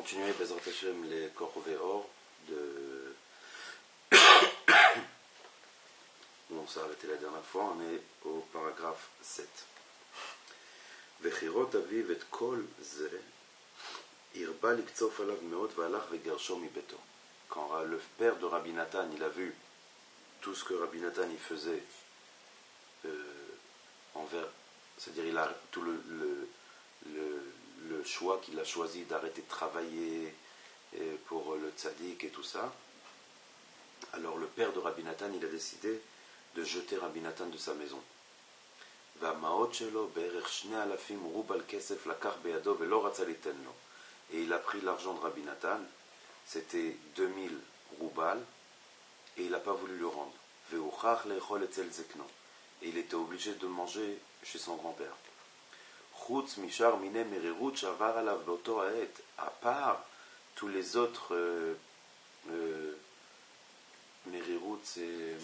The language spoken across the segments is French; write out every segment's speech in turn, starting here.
continuer Bezrat Hashem les Korové Or de où on s'est arrêté la dernière fois. On est au paragraphe 7. Vechirot aviv et kol ze irba likzof alav meod v'alach vegersho mibeto. Quand le père de Rabbi Nathan il a vu tout ce que Rabbi Nathan il faisait envers, c'est-à-dire il a tout le choix qu'il a choisi d'arrêter de travailler pour le tzaddik et tout ça. Alors le père de Rabbi Nathan il a décidé de jeter Rabbi Nathan de sa maison. Et il a pris l'argent de Rabbi Nathan, c'était 2000 roubals, et il n'a pas voulu le rendre. Et il était obligé de manger chez son grand-père. À part tous les autres Merirut, c'est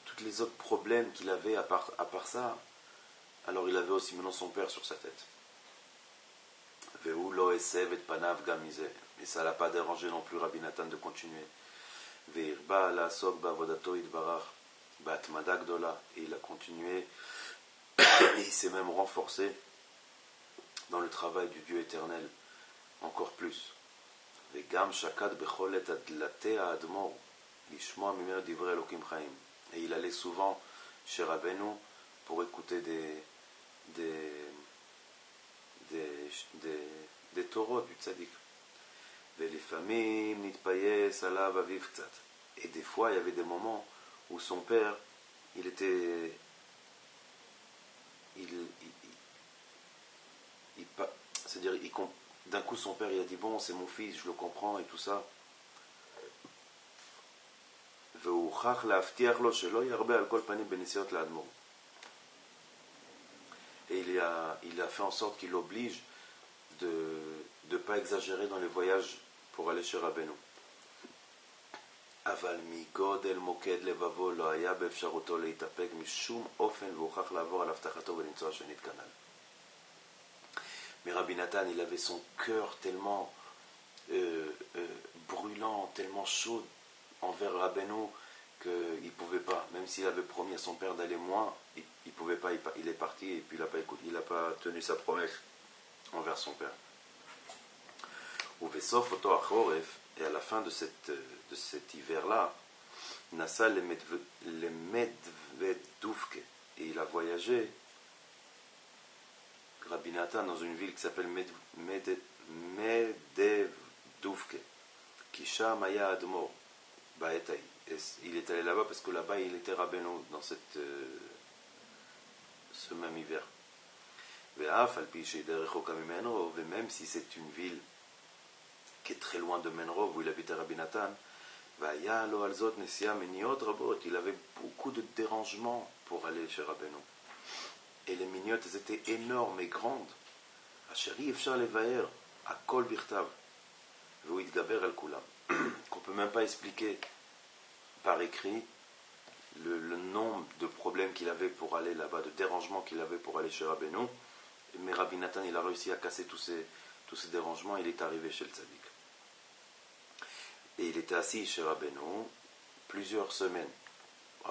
tous les autres problèmes qu'il avait à part ça, alors il avait aussi maintenant son père sur sa tête. Et ça l'a pas dérangé non plus Rabbi Nathan de continuer. Et il a continué et il s'est même renforcé dans le travail du Dieu éternel encore plus. Et il allait souvent chez Rabbeinu pour écouter des Torahs du tzaddik. Et des fois, il y avait des moments où son père, il était... c'est-à-dire, d'un coup, son père, il a dit, bon, c'est mon fils, je le comprends et tout ça. Et il a fait en sorte qu'il oblige de ne pas exagérer dans les voyages pour aller chez Rabbeinu. Mais Rabbi Nathan, il avait son cœur tellement brûlant, tellement chaud envers Rabbeinu qu'il ne pouvait pas, même s'il avait promis à son père d'aller moins, il ne pouvait pas, il est parti et puis il n'a pas tenu sa promesse envers son père. Et à la fin de cet hiver-là, Nassa le Medveduvke, et il a voyagé, Rabbi Nathan, dans une ville qui s'appelle Medveduvke, Kisha Maya Admor, Baetai. Il est allé là-bas parce que là-bas il était Rabbeinu dans ce même hiver. Et même si c'est une ville qui est très loin de Menrov où il habitait Rabbi Nathan, il avait beaucoup de dérangements pour aller chez Rabbeinu. Et les miniotes étaient énormes et grandes. Qu'on ne peut même pas expliquer par écrit le nombre de problèmes qu'il avait pour aller là-bas, de dérangements qu'il avait pour aller chez Rabbeinu. Mais Rabbi Nathan, il a réussi à casser tous ces dérangements, il est arrivé chez le tzaddik. Et il était assis chez Rabbeinu plusieurs semaines.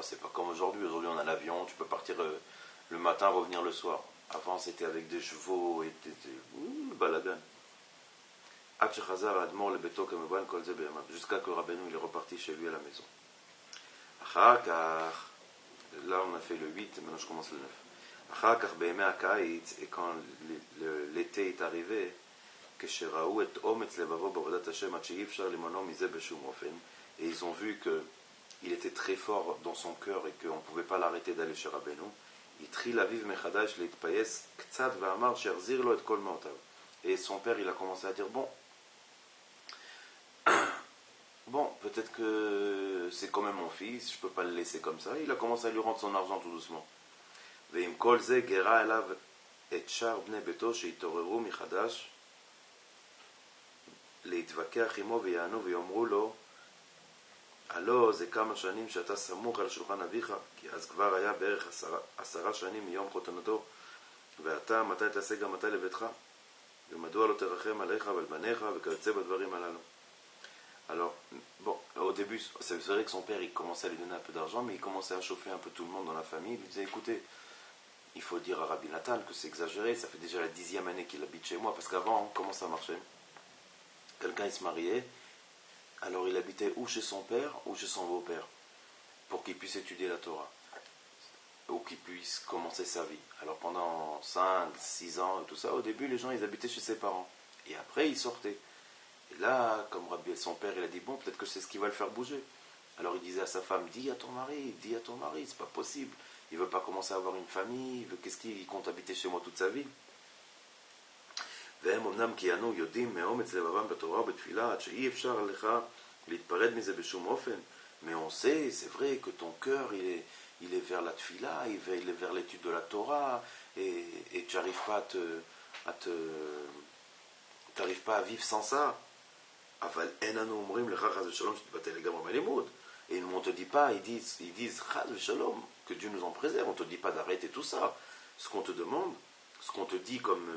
C'est pas comme aujourd'hui. Aujourd'hui, on a l'avion, tu peux partir le matin, revenir le soir. Avant, c'était avec des chevaux et le balagan. Jusqu'à que Rabbeinu il est reparti chez lui à la maison. Là, on a fait le 8, maintenant je commence le 9. Et quand l'été est arrivé, et ils ont vu qu'il était très fort dans son cœur et qu'on ne pouvait pas l'arrêter d'aller chez Rabbeinu. Et son père il a commencé à dire bon, peut-être que c'est quand même mon fils, je ne peux pas le laisser comme ça. Il a commencé à lui rendre son argent tout doucement. להתווכח עמו ויענו ויאמרו לו הלא זה כמה שנים שאתה סמוך על שולחן אביך כי אז כבר היה בערך 10 שנים מיום חתונתו ואתה, מתי תעשה גם מתי לביתך? ומדוע לא תרחם עליך ועל בניך וכיוצא בדברים הללו. Alors, bon, au début, c'est vrai que son père, il commençait à lui donner un peu d'argent, mais il commençait à chauffer un peu tout le monde dans la famille. Il lui disait, écoutez, il faut dire à Rabbi Nathan que c'est exagéré, ça fait déjà la 10e année qu'il habite chez moi, parce qu'avant, comment ça marchait? Quelqu'un, il se mariait, alors il habitait ou chez son père ou chez son beau-père, pour qu'il puisse étudier la Torah, ou qu'il puisse commencer sa vie. Alors pendant 5, 6 ans, et tout ça, au début, les gens, ils habitaient chez ses parents. Et après, ils sortaient. Et là, comme Rabbi, son père, il a dit, bon, peut-être que c'est ce qui va le faire bouger. Alors il disait à sa femme, dis à ton mari, c'est pas possible. Il veut pas commencer à avoir une famille, qu'est-ce qu'il compte habiter chez moi toute sa vie. והם אמנם כיהנו יודעים מאומץ לבבם בתורה ובתפילה עד שאי אפשר עליך להתפרד מזה בשום אופן. Mais on sait, c'est vrai que ton cœur il est vers la tfila, il est vers l'étude de la Torah, et tu n'arrives pas t'arrives pas à vivre sans ça. אבל אין אנו אומרים לך חס ושלום שתתבטל לגמרי מהלימוד. Et on ne te dit pas, ils disent chas v'shalom, que Dieu nous en préserve, on ne te dit pas d'arrêter tout ça. Ce qu'on te demande, ce qu'on te dit comme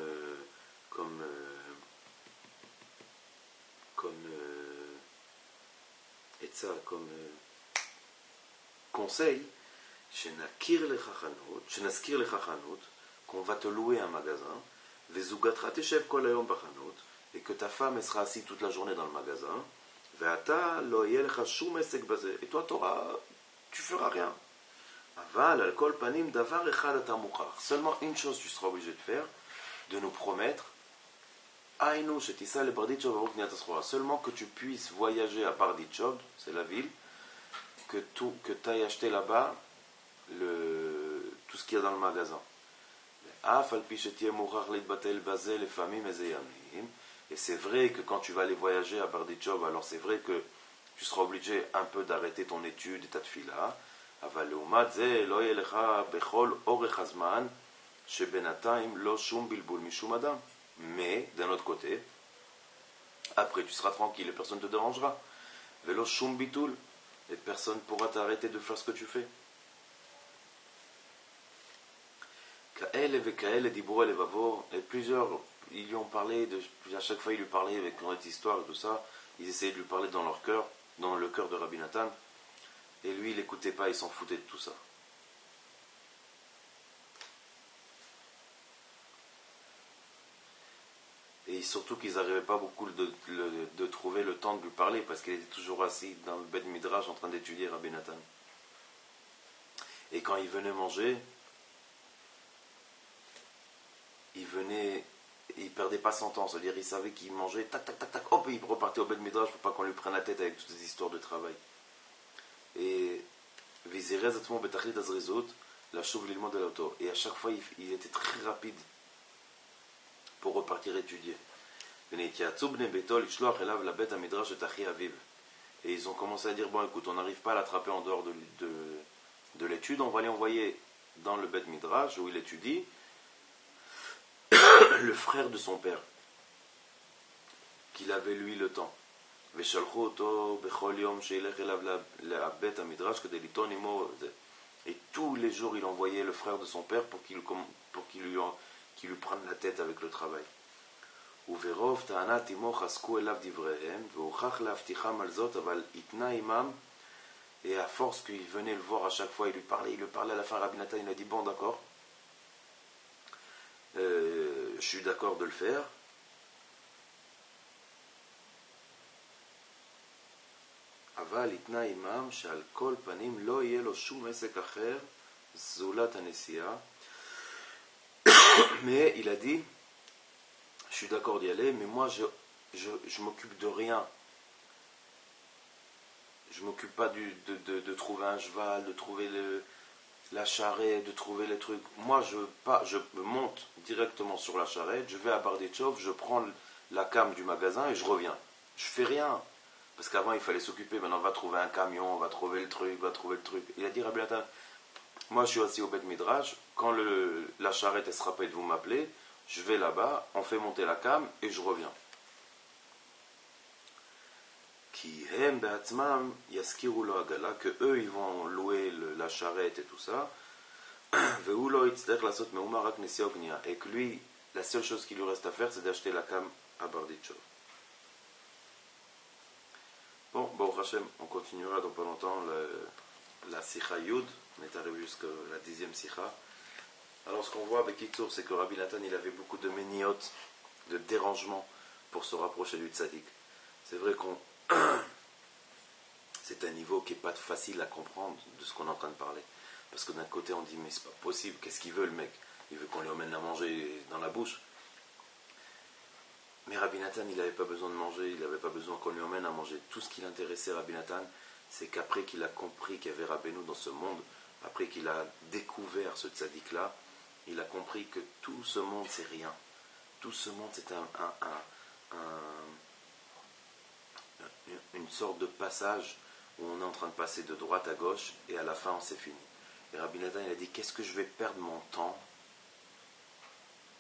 et ça, comme conseil, שנזכיר לך חנות, qu'on va te louer un magasin, וזוגתך תשב כל היום בחנות, et que ta femme sera assise toute la journée dans le magasin, ואתה לא יהיה לך שום עסק בזה, et toi tu feras rien. אבל על כל פנים דבר אחד אתה מוכרח, seulement une chose tu seras obligé de faire, de nous promettre, Aïnou, Shetissa, le Barditchov, seulement que tu puisses voyager à Barditchov, c'est la ville, que tu ailles acheter là-bas tout ce qu'il y a dans le magasin. Et c'est vrai que quand tu vas aller voyager à Barditchov, alors c'est vrai que tu seras obligé un peu d'arrêter ton étude et ta tfila. Mais, d'un autre côté, après tu seras tranquille et personne ne te dérangera. Velo shum bitul, et personne ne pourra t'arrêter de faire ce que tu fais. Et plusieurs, ils lui ont parlé, à chaque fois ils lui parlaient avec notre histoire et tout ça, ils essayaient de lui parler dans leur cœur, dans le cœur de Rabbi Nathan, et lui il n'écoutait pas, il s'en foutait de tout ça. Et surtout qu'ils n'arrivaient pas beaucoup de trouver le temps de lui parler, parce qu'il était toujours assis dans le Beth Midrash en train d'étudier Rabbi Nathan. Et quand il venait manger, il perdait pas son temps, c'est-à-dire il savait qu'il mangeait, tac, tac, tac, tac, hop, et il repartait au Beth Midrash pour pas qu'on lui prenne la tête avec toutes ces histoires de travail. Et à chaque fois, il était très rapide pour repartir étudier. Et ils ont commencé à dire, bon écoute, on n'arrive pas à l'attraper en dehors de l'étude, on va l'envoyer dans le Beth Midrash où il étudie, le frère de son père, qu'il avait lui le temps. Et tous les jours il envoyait le frère de son père pour qu'il lui prenne la tête avec le travail. Et à force qu'il venait le voir à chaque fois, il lui parlait à la fin, Rabbi Nathan il a dit bon d'accord, je suis d'accord de le faire. אבל יתנה עמם שעל כל פנים לא יהיה לו שום עסק אחר זולת הנסיעה. Mais il a dit, je suis d'accord d'y aller, mais moi je m'occupe de rien. Je m'occupe pas de trouver un cheval, de trouver la charrette, de trouver les trucs. Moi je monte directement sur la charrette, je vais à Barditchov, je prends la came du magasin et je reviens. Je fais rien. Parce qu'avant il fallait s'occuper, maintenant on va trouver un camion, on va trouver le truc, Il a dit Rabbi Nathan, moi je suis assis au Beth Midrash, quand la charrette elle sera prête, vous m'appelez, je vais là-bas, on fait monter la came et je reviens. Ki hem be'atzmam yaskiru lo agala, que eux ils vont louer la charrette et tout ça. Et que lui, la seule chose qui lui reste à faire, c'est d'acheter la cam à Barditchov. Bon, Baruch Hashem, on continuera dans pas longtemps la Sikha Yud. On est arrivé jusqu'à la 10e Sikha. Alors ce qu'on voit avec Kitsour, c'est que Rabbi Nathan, il avait beaucoup de méniot, de dérangements pour se rapprocher du tzaddik. C'est vrai qu'on... c'est un niveau qui n'est pas facile à comprendre de ce qu'on est en train de parler. Parce que d'un côté, on dit, mais c'est pas possible, qu'est-ce qu'il veut le mec? Il veut qu'on lui emmène à manger dans la bouche. Mais Rabbi Nathan, il n'avait pas besoin de manger, il n'avait pas besoin qu'on lui emmène à manger. Tout ce qui l'intéressait, Rabbi Nathan, c'est qu'après qu'il a compris qu'il y avait Rabbeinu dans ce monde, après qu'il a découvert ce tzaddik-là, il a compris que tout ce monde, c'est rien. Tout ce monde, c'est une sorte de passage où on est en train de passer de droite à gauche, et à la fin, c'est fini. Et Rabbi Nathan, il a dit, qu'est-ce que je vais perdre mon temps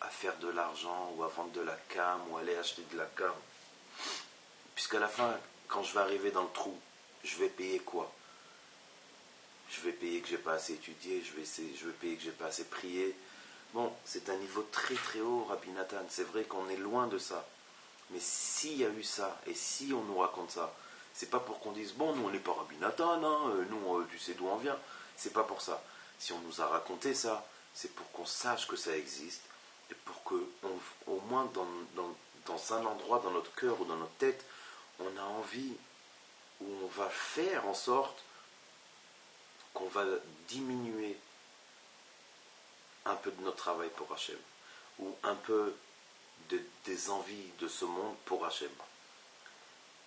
à faire de l'argent, ou à vendre de la cam, ou aller acheter de la cam, puisqu'à la fin, quand je vais arriver dans le trou, je vais payer quoi? Je vais payer que j'ai pas assez étudié, je vais payer que j'ai pas assez prié. Bon, c'est un niveau très très haut, Rabbi Nathan. C'est vrai qu'on est loin de ça. Mais s'il y a eu ça, et si on nous raconte ça, c'est pas pour qu'on dise, bon, nous on n'est pas Rabbi Nathan, hein, nous tu sais d'où on vient. C'est pas pour ça. Si on nous a raconté ça, c'est pour qu'on sache que ça existe, et pour que, au moins dans un endroit, dans notre cœur ou dans notre tête, on a envie, ou on va faire en sorte qu'on va diminuer un peu de notre travail pour Hachem, ou un peu des envies de ce monde pour Hachem.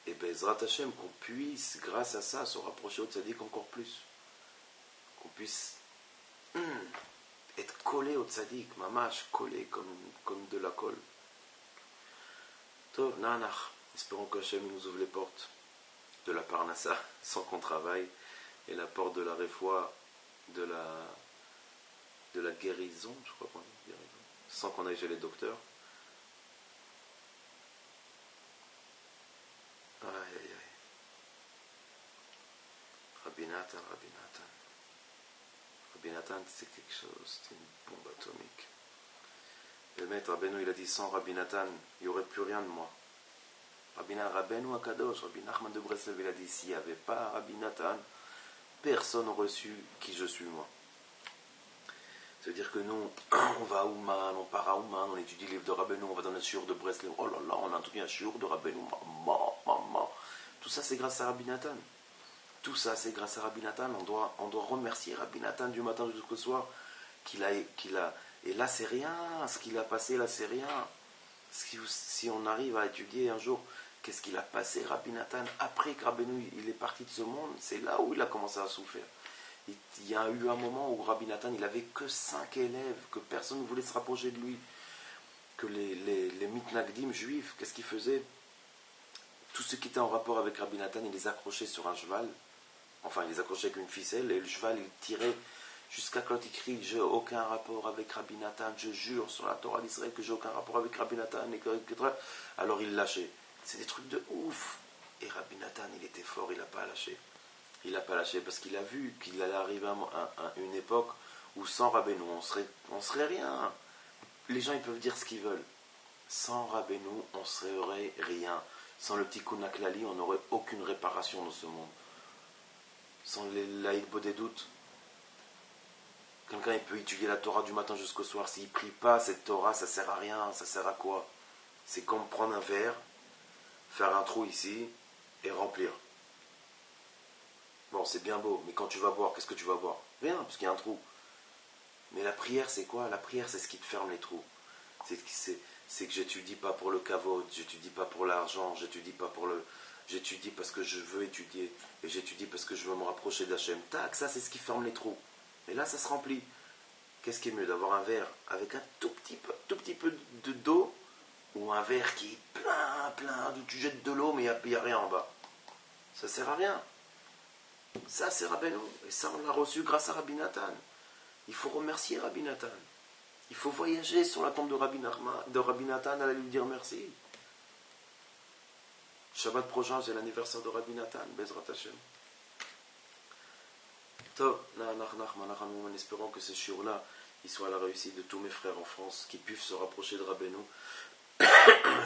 Et Bezrat Hachem, qu'on puisse, grâce à ça, se rapprocher au tzaddik encore plus. Qu'on puisse être collé au tzaddik, mamash, collé comme de la colle. Tov, nanach. Espérons qu'Hachem nous ouvre les portes de la parnassa sans qu'on travaille, et la porte de la réfoua, de la guérison, je crois qu'on dit guérison, sans qu'on aille chez les docteurs. Aïe aïe aïe. Rabbi Nathan. Rabbi Nathan, c'est quelque chose, c'est une bombe atomique. Le maître Rabbeinu, il a dit, sans Rabbi Nathan, il n'y aurait plus rien de moi. Rabbeinu Akadosh, Rabbi Nachman de Breslev, il a dit, s'il n'y avait pas Rabbi Nathan, personne n'aurait su qui je suis moi. C'est-à-dire que nous, on va à Ouman, on part à Ouman, on étudie le livre de Rabbeinu, on va dans le shiur de Breslev, oh là là, on a entendu un shiur de Rabbeinu, maman. Tout ça, c'est grâce à Rabbi Nathan. Tout ça, c'est grâce à Rabbi Nathan. On doit remercier Rabbi Nathan du matin jusqu'au soir. Et là, c'est rien. Ce qu'il a passé, là, c'est rien. Si on arrive à étudier un jour, qu'est-ce qu'il a passé, Rabbi Nathan, après que Rabbeinu il est parti de ce monde, c'est là où il a commencé à souffrir. Il y a eu un moment où Rabbi Nathan, il avait que 5 élèves, que personne ne voulait se rapprocher de lui. Que les mitnagdim juifs, qu'est-ce qu'ils faisaient? Tout ce qui était en rapport avec Rabbi Nathan, il les accrochait sur un cheval. Enfin, il les accrochait avec une ficelle, et le cheval, il tirait jusqu'à quand il crie, j'ai aucun rapport avec Rabbi Nathan, je jure sur la Torah d'Israël que j'ai aucun rapport avec Rabbi Nathan, etc. Alors il lâchait. C'est des trucs de ouf. Et Rabbi Nathan, il était fort, il n'a pas lâché. Il n'a pas lâché parce qu'il a vu qu'il allait arriver à une époque où sans Rabbeinu, on serait rien. Les gens, ils peuvent dire ce qu'ils veulent. Sans Rabbeinu, on serait rien. Sans le Tikkun HaKlali, on n'aurait aucune réparation dans ce monde. Sans l'Aïd Bodédout, quelqu'un il peut étudier la Torah du matin jusqu'au soir. S'il ne prie pas, cette Torah, ça sert à rien. Ça sert à quoi? C'est comme prendre un verre, faire un trou ici et remplir. Bon, c'est bien beau, mais quand tu vas boire, qu'est-ce que tu vas boire? Rien, parce qu'il y a un trou. Mais la prière, c'est quoi? La prière, c'est ce qui te ferme les trous. C'est que j'étudie pas pour le kavod, j'étudie pas pour l'argent, j'étudie parce que je veux étudier, et j'étudie parce que je veux me rapprocher d'Hachem. Tac, ça c'est ce qui ferme les trous. Et là, ça se remplit. Qu'est-ce qui est mieux, d'avoir un verre avec un tout petit peu d'eau, ou un verre qui est plein, où tu jettes de l'eau, mais il n'y a rien en bas? Ça sert à rien. Ça, c'est Rabbeinu. Et ça, on l'a reçu grâce à Rabbi Nathan. Il faut remercier Rabbi Nathan. Il faut voyager sur la tombe de Rabbi Nathan, aller lui dire merci. Shabbat prochain, c'est l'anniversaire de Rabbi Nathan, Bezrat Hashem. Tov, en espérant que ce shiur-là, il soit la réussite de tous mes frères en France, qui puissent se rapprocher de Rabbeinu,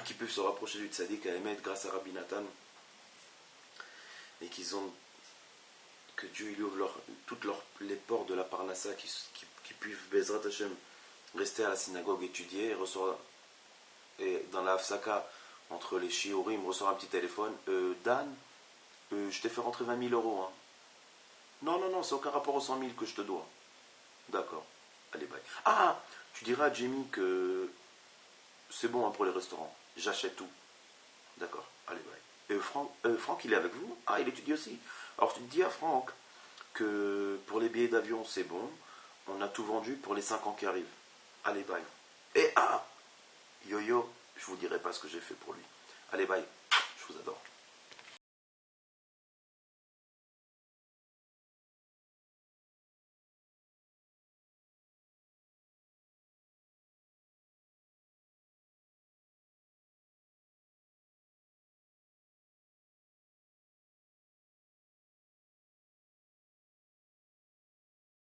qui puissent se rapprocher du tzaddik à Emet grâce à Rabbi Nathan, et que Dieu il ouvre toutes les portes de la Parnassa, qui puissent, Bezrat Hashem, rester à la synagogue, étudier, et dans la Hafsaka, entre les shiurim, ressort un petit téléphone. Dan, je t'ai fait rentrer 20 000 euros. Hein. Non, c'est aucun rapport aux 100 000 que je te dois. D'accord, allez, bye. Ah, tu diras à Jamie que c'est bon hein, pour les restaurants. J'achète tout. D'accord, allez, bye. Franck, il est avec vous? Ah, il étudie aussi. Alors tu te dis à Franck que pour les billets d'avion, c'est bon. On a tout vendu pour les 5 ans qui arrivent. Allez, bye. Et Yo-Yo, je vous dirai pas ce que j'ai fait pour lui. Allez, bye. Je vous adore.